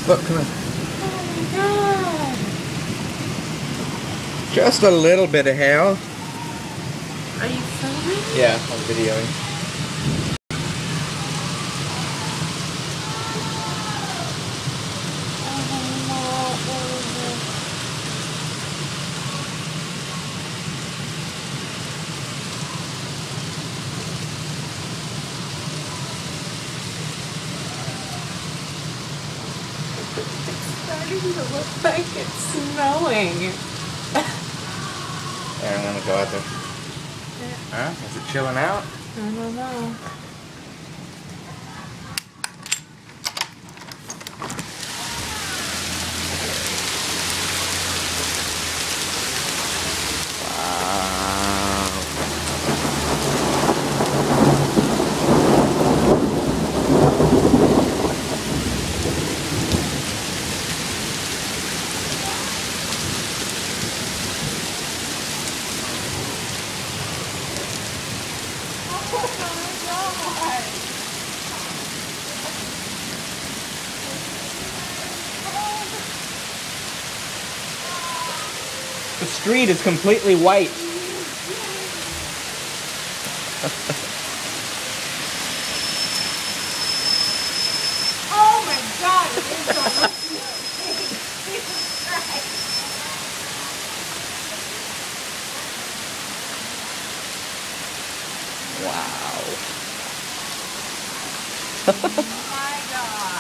Look, come on. Oh my god. Just a little bit of hair. Are you filming? Yeah, I'm videoing. It's starting to look like it's snowing. Yeah, I'm gonna go out there. Huh? Is it chilling out? I don't know. The street is completely white. Oh my god, it is almost Wow. oh my god.